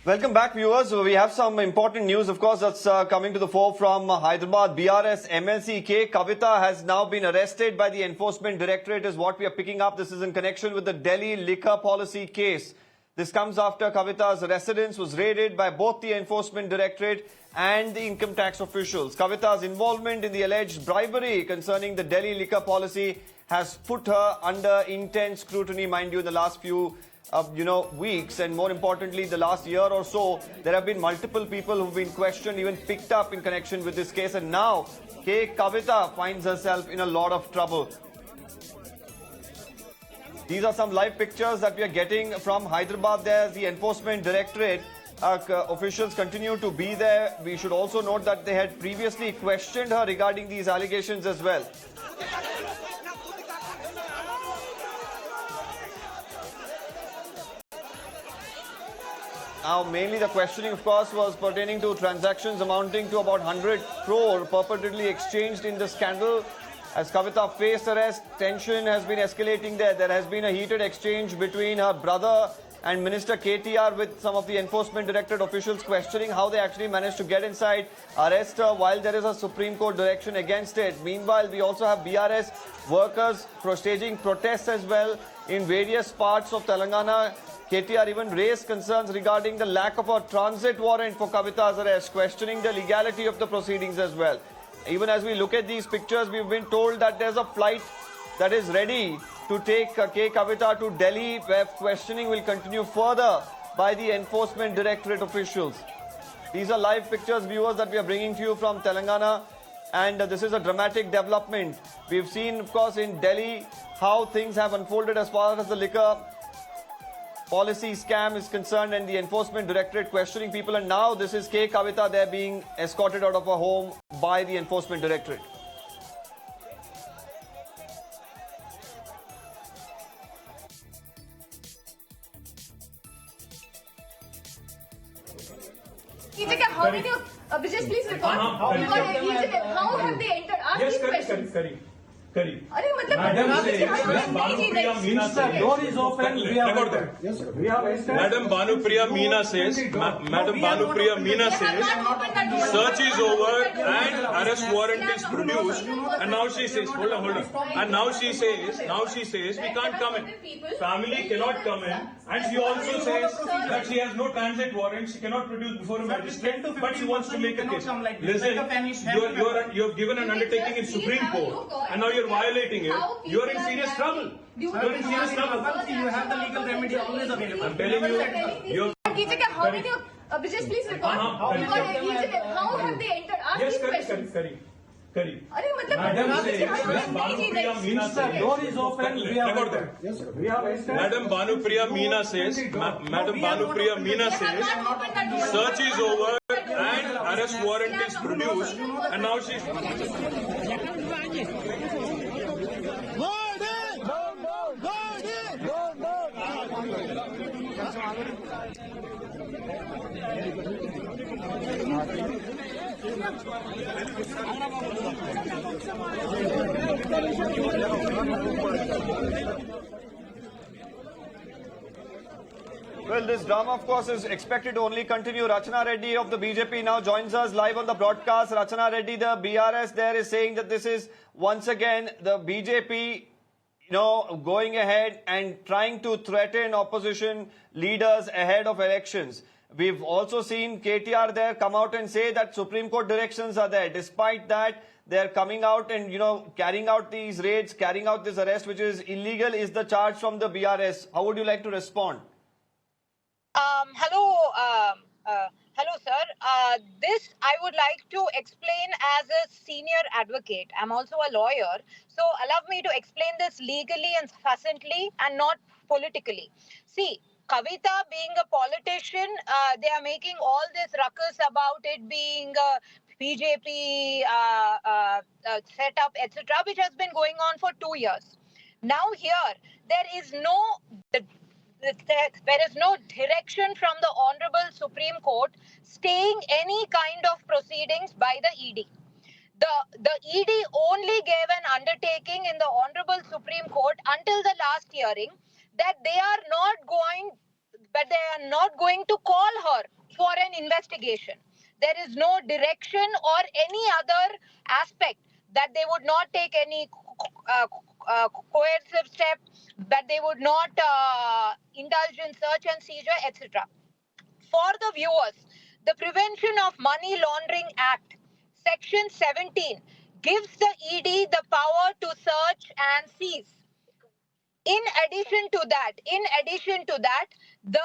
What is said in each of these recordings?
Welcome back, viewers. We have some important news, of course, that's coming to the fore from Hyderabad. BRS MLC K Kavitha has now been arrested by the Enforcement Directorate, is what we are picking up. This is in connection with the Delhi Liquor Policy case. This comes after Kavitha's residence was raided by both the Enforcement Directorate and the income tax officials. Kavitha's involvement in the alleged bribery concerning the Delhi Liquor Policy has put her under intense scrutiny, mind you, in the last few weeks, and more importantly, the last year or so, there have been multiple people who've been questioned, even picked up in connection with this case, and now K Kavitha finds herself in a lot of trouble. These are some live pictures that we are getting from Hyderabad. There's the Enforcement Directorate. Officials continue to be there. We should also note that they had previously questioned her regarding these allegations as well. Now, mainly the questioning, of course, was pertaining to transactions amounting to about 100 crore purportedly exchanged in the scandal. As Kavitha faced arrest, tension has been escalating there. There has been a heated exchange between her brother and Minister KTR with some of the Enforcement Directorate officials questioning how they actually managed to get inside, arrest her while there is a Supreme Court direction against it. Meanwhile, we also have BRS workers staging protests as well in various parts of Telangana. KTR even raised concerns regarding the lack of a transit warrant for Kavitha's arrest, questioning the legality of the proceedings as well. Even as we look at these pictures, we've been told that there's a flight that is ready to take K Kavitha to Delhi, where questioning will continue further by the Enforcement Directorate officials. These are live pictures, viewers, that we are bringing to you from Telangana, and this is a dramatic development. We've seen, of course, in Delhi how things have unfolded as far as the liquor policy scam is concerned, and the Enforcement Directorate questioning people, and now this is K Kavitha there being escorted out of her home by the Enforcement Directorate. How many just please record? How have they entered? Ask these questions. Door is open. Madam Bhanupriya Meena says, search is over and arrest warrant is produced. And now she says, hold on. And now she says, we can't come in. Family cannot come in. And she also says that she has no transit warrant. She cannot produce before a magistrate. But she wants to make a case. Listen, you have given an undertaking in Supreme Court, and now you're violating it. You're in serious trouble. You're in serious trouble. You have the legal remedy always available. I'm telling you, you're... How many just please record? How have they entered? Ask these questions. Madam door is open. Madam Bhanupriya Meena says, search is over and arrest warrant is produced. And now she's... Well, this drama, of course, is expected to only continue. Rachana Reddy of the BJP now joins us live on the broadcast. Rachana Reddy, the BRS there, is saying that this is once again the BJP, going ahead and trying to threaten opposition leaders ahead of elections. We've also seen KTR there come out and say that Supreme Court directions are there. Despite that, they're coming out and, carrying out these raids, carrying out this arrest, which is illegal, is the charge from the BRS. How would you like to respond? Hello, sir. This I would like to explain as a senior advocate. I'm also a lawyer. So allow me to explain this legally and succinctly and not politically. See, Kavitha being a politician, they are making all this ruckus about it being a BJP setup, etc., which has been going on for 2 years. Now here, there is no direction from the Honorable Supreme Court staying any kind of proceedings by the ED. The ED only gave an undertaking in the Honorable Supreme Court until the last hearing that they are not going, but they are not going to call her for an investigation. There is no direction or any other aspect that they would not take any coercive step, that they would not indulge in search and seizure, etc. For the viewers, the Prevention of Money Laundering Act, Section 17, gives the ED the power to search and seize. In addition to that, the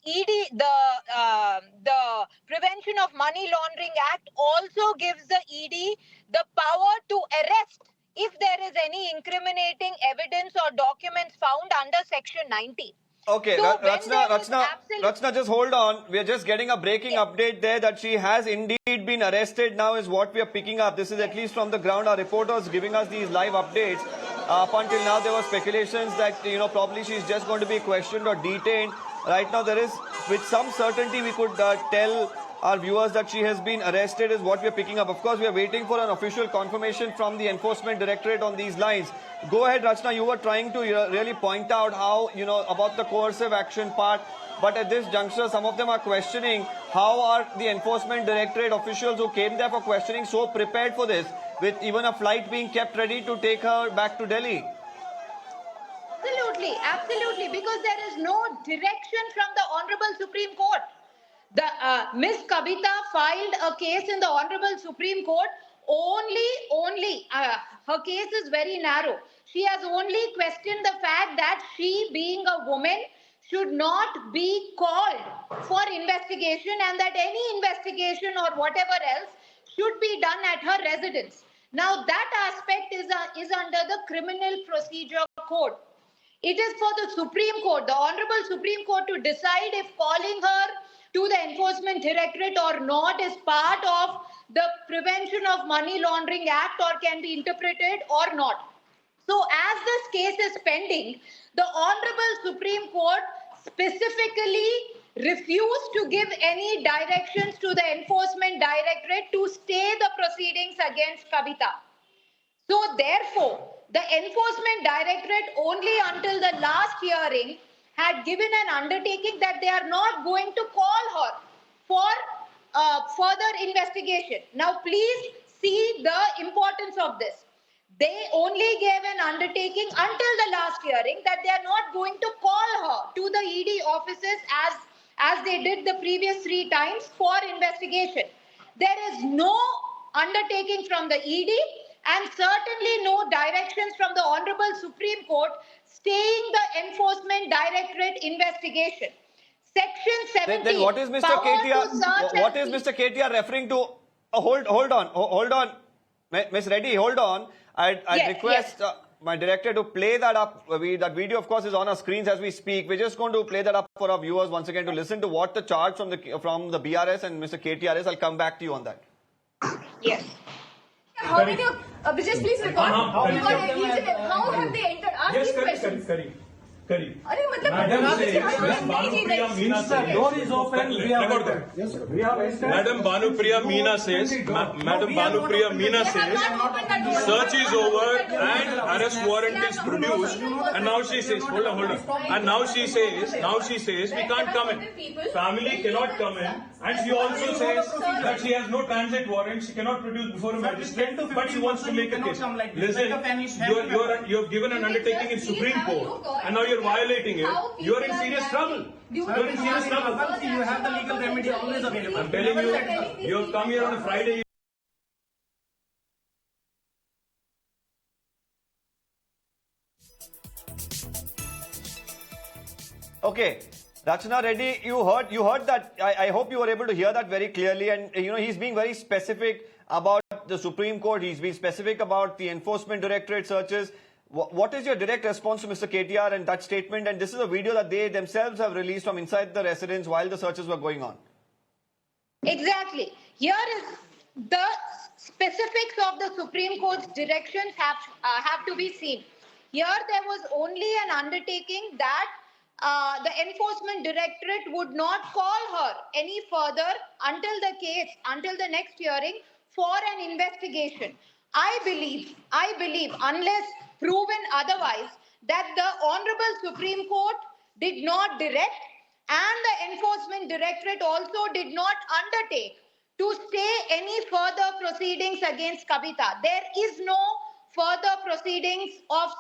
the Prevention of Money Laundering Act also gives the ED the power to arrest if there is any incriminating evidence or documents found under Section 19. Okay, So Rachna, just hold on. We are just getting a breaking update there that she has indeed been arrested now is what we are picking up. This is at least from the ground. Our reporters giving us these live updates. Up until now, there were speculations that, probably she's just going to be questioned or detained. Right now, there is, with some certainty, we could tell our viewers that she has been arrested is what we are picking up. Of course, we are waiting for an official confirmation from the Enforcement Directorate on these lines. Go ahead, Rachna. You were trying to really point out how, about the coercive action part. But at this juncture, some of them are questioning how are the Enforcement Directorate officials who came there for questioning so prepared for this, with even a flight being kept ready to take her back to Delhi. Absolutely, because there is no direction from the Honorable Supreme Court. The Miss Kavita filed a case in the Honorable Supreme Court only her case is very narrow. She has only questioned the fact that she, being a woman, should not be called for investigation, and that any investigation or whatever else should be done at her residence. Now that aspect is under the Criminal Procedure Code. It is for the Supreme Court, the Honorable Supreme Court, to decide if calling her to the Enforcement Directorate or not is part of the Prevention of Money Laundering Act or can be interpreted or not. So as this case is pending, the Honorable Supreme Court specifically refused to give any directions to the Enforcement Directorate to stay the proceedings against Kavita. So therefore, the Enforcement Directorate only until the last hearing had given an undertaking that they are not going to call her for further investigation. Now please see the importance of this. They only gave an undertaking until the last hearing that they are not going to call her to the ED offices as they did the previous 3 times for investigation. There is no undertaking from the ED and certainly no directions from the Honorable Supreme Court staying the Enforcement Directorate investigation. Section 17. Then what is Mr. Ketia? What is Mr. Ketia referring to? Hold on, Ms. Reddy, hold on. I request my director to play that up. That video, of course, is on our screens as we speak. We're just going to play that up for our viewers once again to listen to what the charge from the BRS and Mr. KTR is. I'll come back to you on that. Yes. How many Vijay, please record. How have they entered? Ask these questions. Kari. Madam says, door is open. We have Madam Bhanupriya Meena says, search is over and arrest warrant is produced, and now she says, hold on, and now she says, we can't come in. Family cannot come in, and she also says that she has no transit warrant, she cannot produce before a magistrate, but she wants to make a case. Listen, you have given an undertaking in Supreme Court, and now you're violating it. You are in serious trouble. You are in serious trouble. You have the legal remedy always available. I'm telling you, you have come here on a Friday. Okay, Rachna Reddy, you heard that. I hope you were able to hear that very clearly. And he's being very specific about the Supreme Court. He's been specific about the Enforcement Directorate searches. What is your direct response to Mr. KTR and that statement? And this is a video that they themselves have released from inside the residence while the searches were going on. Exactly. Here is the specifics of the Supreme Court's directions have to be seen. Here there was only an undertaking that the Enforcement Directorate would not call her any further until the next hearing for an investigation. I believe, unless proven otherwise, that the Honorable Supreme Court did not direct And the Enforcement Directorate also did not undertake to stay any further proceedings against Kavita. There is no further proceedings of,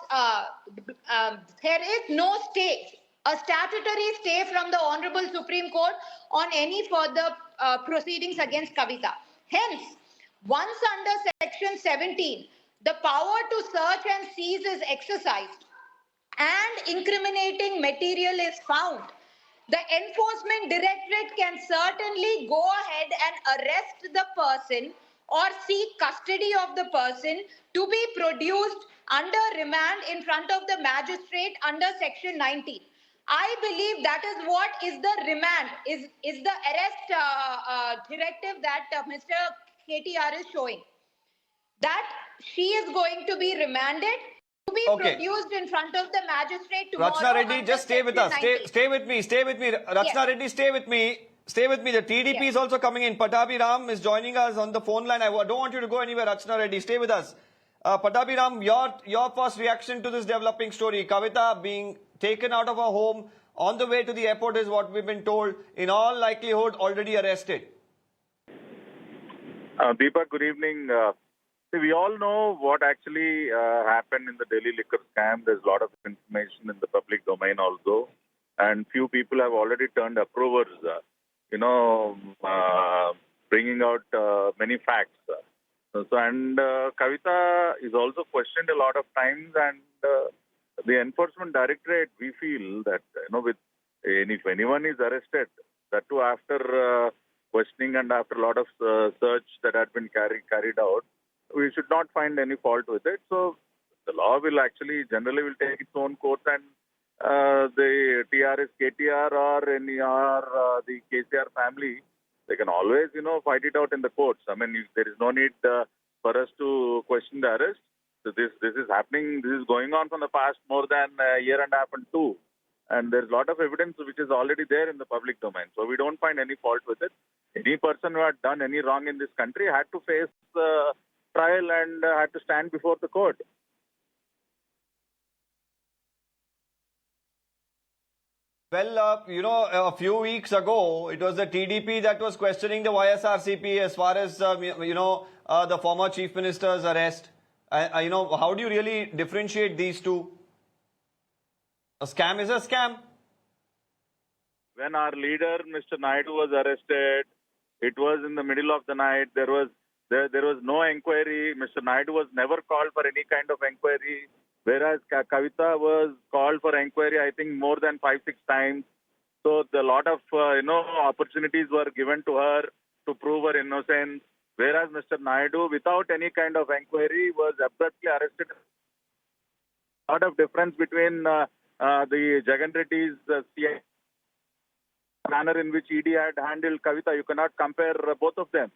there is no stay, a statutory stay from the Honorable Supreme Court on any further proceedings against Kavita. Hence, once under Section 17, the power to search and seize is exercised and incriminating material is found, the Enforcement Directorate can certainly go ahead and arrest the person or seek custody of the person to be produced under remand in front of the magistrate under Section 19. I believe that is what is the remand, is the arrest directive that Mr. KTR is showing. That she is going to be remanded to be produced in front of the magistrate tomorrow. Rachna Reddy, just stay with us. Stay with me. Rachna Reddy, stay with me. Stay with me. The TDP is also coming in. Pattabhi Ram is joining us on the phone line. I don't want you to go anywhere, Rachna Reddy. Stay with us. Pattabhi Ram, your first reaction to this developing story. Kavita being taken out of her home on the way to the airport is what we've been told. In all likelihood, already arrested. Deepak, good evening. We all know what actually happened in the Delhi liquor scam. There's a lot of information in the public domain also. And few people have already turned approvers, bringing out many facts. Kavita is also questioned a lot of times. And the Enforcement Directorate, we feel that, if anyone is arrested, that too after questioning and after a lot of search that had been carried out, we should not find any fault with it. So the law will actually generally will take its own course, and the TRS, KTR or the KCR family, they can always, fight it out in the courts. I mean, there is no need for us to question the arrest. So this is happening, this is going on from the past more than a year and a half and two. And there's a lot of evidence which is already there in the public domain. So we don't find any fault with it. Any person who had done any wrong in this country had to face trial and had to stand before the court. Well, a few weeks ago, it was the TDP that was questioning the YSRCP as far as, the former Chief Minister's arrest. How do you really differentiate these two? A scam is a scam. When our leader, Mr. Naidu, was arrested, it was in the middle of the night. There was no inquiry. Mr. Naidu was never called for any kind of inquiry, whereas Kavita was called for inquiry, I think, more than 5-6 times. So a lot of opportunities were given to her to prove her innocence, whereas Mr. Naidu, without any kind of inquiry, was abruptly arrested. A lot of difference between the Jagan Reddy's manner in which ED had handled Kavita. You cannot compare both of them.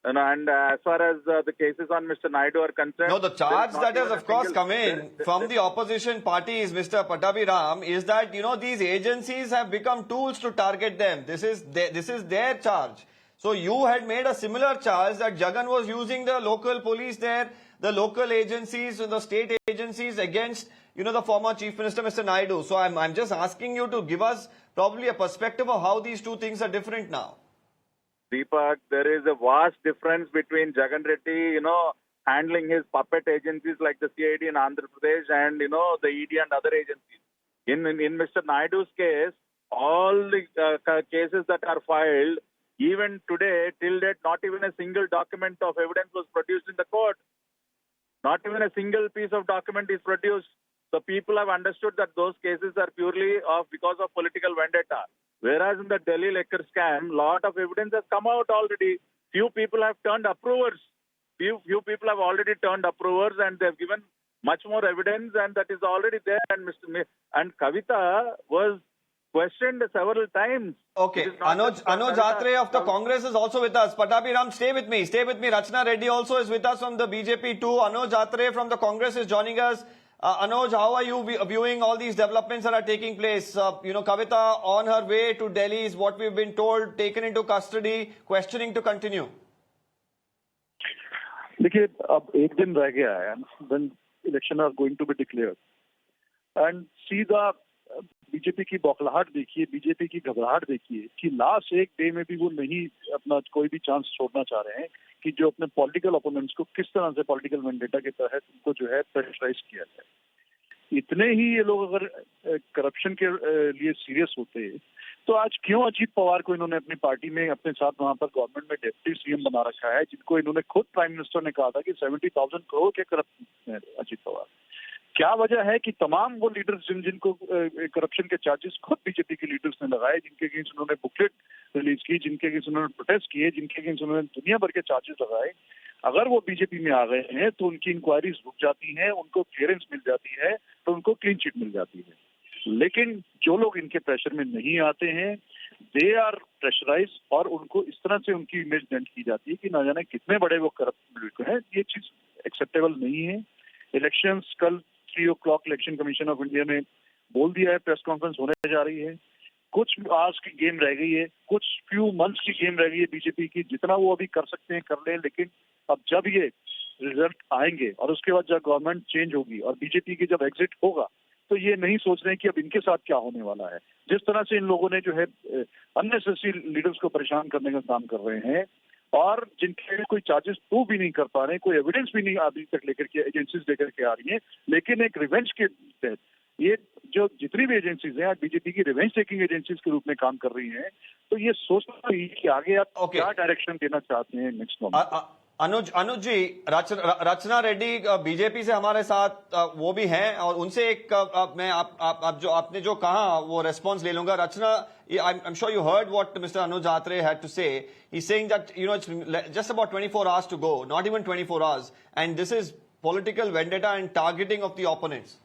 And as far as the cases on Mr. Naidu are concerned... No, the charge that has, of course, come in from the opposition parties, Mr. Pattabhi Ram, is that, these agencies have become tools to target them. This is their charge. So you had made a similar charge that Jagan was using the local police there, the local agencies, the state agencies against, the former Chief Minister, Mr. Naidu. So I'm just asking you to give us probably a perspective of how these two things are different now. Deepak, there is a vast difference between Jagan Reddy, handling his puppet agencies like the CID in Andhra Pradesh and, the ED and other agencies. In Mr. Naidu's case, all the cases that are filed, even today, till date, not even a single document of evidence was produced in the court. Not even a single piece of document is produced. So people have understood that those cases are purely because of political vendetta. Whereas in the Delhi liquor scam, lot of evidence has come out already. Few people have turned approvers. Few people have already turned approvers, and they've given much more evidence, and that is already there. And Kavita was questioned several times. Okay, Anuj Atre of the Congress is also with us. Pattabhi Ram, stay with me. Rachna Reddy also is with us from the BJP too. Anuj Atre from the Congress is joining us. Anuj, how are you viewing all these developments that are taking place? Kavita on her way to Delhi is what we've been told, taken into custody, questioning to continue. देखिए अब एक दिन रह गया है when election are going to be declared and see the BJP की बौखलाहट देखिए, बीजेपी की घबराहट देखिए कि लास्ट एक डे में भी वो नहीं अपना कोई भी चांस छोड़ना चाह रहे हैं कि जो अपने पॉलिटिकल ओपोनेंट्स को किस तरह से पॉलिटिकल वेंडेटा के तहत उनको जो है प्रेशराइज किया जाए। इतने ही ये लोग अगर करप्शन के लिए सीरियस होते तो आज क्यों अजीत पवार को इन्होंने अपनी पार्टी में अपने साथ वहां पर गवर्नमेंट में डिप्टी सीएम बना रखा है, जिनको इन्होंने खुद प्राइम मिनिस्टर ने कहा था कि 70,000 करोड़ के करप्ट अजीत पवार। क्या वजह है कि तमाम वो लीडर्स जिनको करप्शन के चार्जेस खुद बीजेपी के लीडर्स ने लगाए, जिनके अगेंस्ट उन्होंने बुकलेट रिलीज की, जिनके अगेंस्ट उन्होंने प्रोटेस्ट किए, जिनके अगेंस्ट उन्होंने दुनिया भर के चार्जेस लगाए, अगर वो बीजेपी में आ गए हैं तो उनकी इंक्वायरीज रुक जाती हैं, उनको क्लियरेंस मिल जाती है, तो उनको क्लीन चिट मिल जाती है। लेकिन जो लोग इनके प्रेशर में नहीं आते हैं, दे आर प्रेशराइज और उनको इस तरह से उनकी इमेज डेंट की जाती है कि ना जाने कितने बड़े वो करप्ट हैं। ये चीज एक्सेप्टेबल नहीं है। इलेक्शंस कल 3 o'clock election commission of India ने बोल दिया है, प्रेस कॉन्फ्रेंस होने जा रही है। कुछ आवर्स की गेम रह गई है, कुछ फ्यू मंथ्स की गेम रह गई है बीजेपी की। जितना वो अभी कर सकते हैं कर लें, लेकिन अब जब ये रिजल्ट आएंगे और उसके बाद जब गवर्नमेंट चेंज होगी और बीजेपी की जब एग्जिट होगा, तो ये नहीं सोच रहे हैं कि अब इनके साथ क्या होने वाला है। जिस तरह से इन लोगों ने जो है अननेसेसरी लीडर्स को परेशान करने का काम कर रहे हैं और जिनके कोई चार्जेस प्रूव भी नहीं कर पा रहे हैं, कोई एविडेंस भी नहीं अभी तक लेकर के एजेंसीज लेकर के आ रही हैं, लेकिन एक रिवेंज के तहत ये जो जितनी भी एजेंसीज हैं आज बीजेपी की रिवेंज टेकिंग एजेंसीज के रूप में काम कर रही हैं। तो ये सोचना चाहिए कि आगे आप क्या डायरेक्शन देना चाहते हैं नेक्स्ट गवर्नमेंट। अनुज जी, रचना रेड्डी बीजेपी से हमारे साथ वो भी हैं और उनसे एक मैं आप जो आपने जो कहा वो रेस्पॉन्स ले लूंगा। रचना, I'm sure you heard what Mr. Anuj Atre had to say. He's saying that it's just about 24 hours to go, not even 24 hours, and this is political vendetta and targeting of the opponents.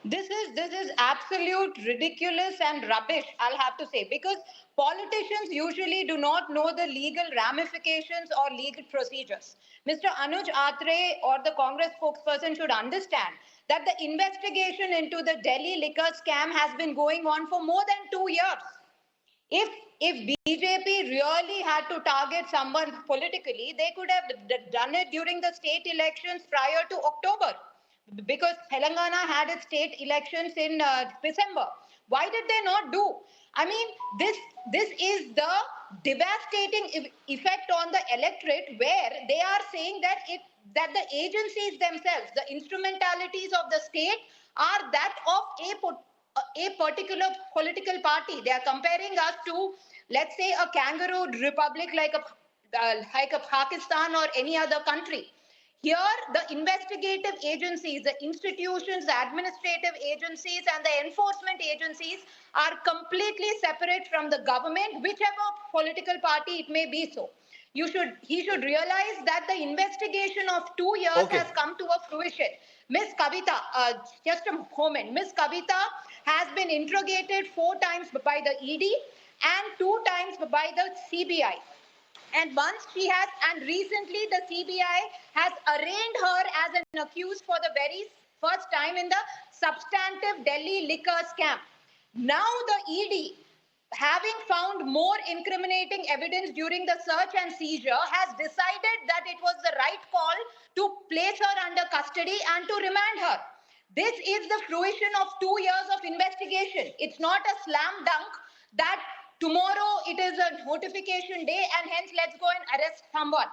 This is absolute ridiculous and rubbish, I'll have to say, because politicians usually do not know the legal ramifications or legal procedures. Mr. Anuj Atre or the Congress spokesperson should understand that the investigation into the Delhi liquor scam has been going on for more than 2 years. If BJP really had to target someone politically, they could have done it during the state elections prior to October, because Telangana had its state elections in December. Why did they not do? I mean, this is the devastating effect on the electorate, where they are saying that the agencies themselves, the instrumentalities of the state, are that of a particular political party. They are comparing us to, let's say, a kangaroo republic like a Pakistan or any other country. Here, the investigative agencies, the institutions, the administrative agencies, and the enforcement agencies are completely separate from the government, whichever political party it may be so. He should realize that the investigation of 2 years has come to a fruition. Ms. Kavita, just a moment. Ms. Kavita has been interrogated 4 times by the ED and 2 times by the CBI. And recently the CBI has arraigned her as an accused for the very first time in the substantive Delhi liquor scam. Now the ED, having found more incriminating evidence during the search and seizure, has decided that it was the right call to place her under custody and to remand her. This is the fruition of 2 years of investigation. It's not a slam dunk that tomorrow it is a notification day and hence let's go and arrest someone.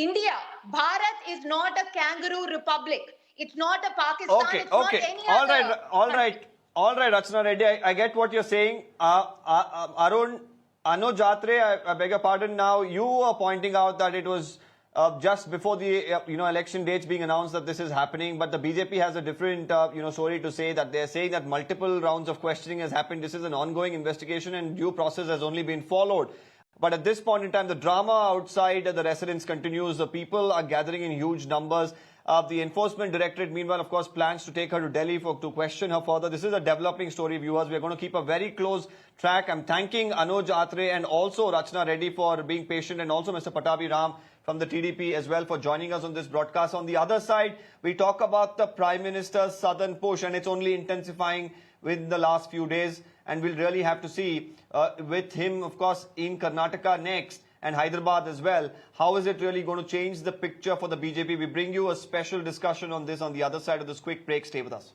India, Bharat is not a kangaroo republic. It's not a Pakistan. It's not any other. All right, Rachna Reddy, I get what you're saying. Anuj Atre, I beg your pardon. Now you are pointing out that it was just before the election dates being announced that this is happening, but the BJP has a different story to say, that they're saying that multiple rounds of questioning has happened. This is an ongoing investigation and due process has only been followed. But at this point in time, the drama outside the residence continues. The people are gathering in huge numbers. The Enforcement Directorate, meanwhile, of course, plans to take her to Delhi to question her further. This is a developing story, viewers. We're going to keep a very close track. I'm thanking Anuj Atre and also Rachna Reddy for being patient, and also Mr. Pattabhi Ram from the TDP as well for joining us on this broadcast. On the other side, we talk about the Prime Minister's southern push, and it's only intensifying within the last few days. And we'll really have to see with him, of course, in Karnataka next, and Hyderabad as well. How is it really going to change the picture for the BJP? We bring you a special discussion on this on the other side of this quick break. Stay with us.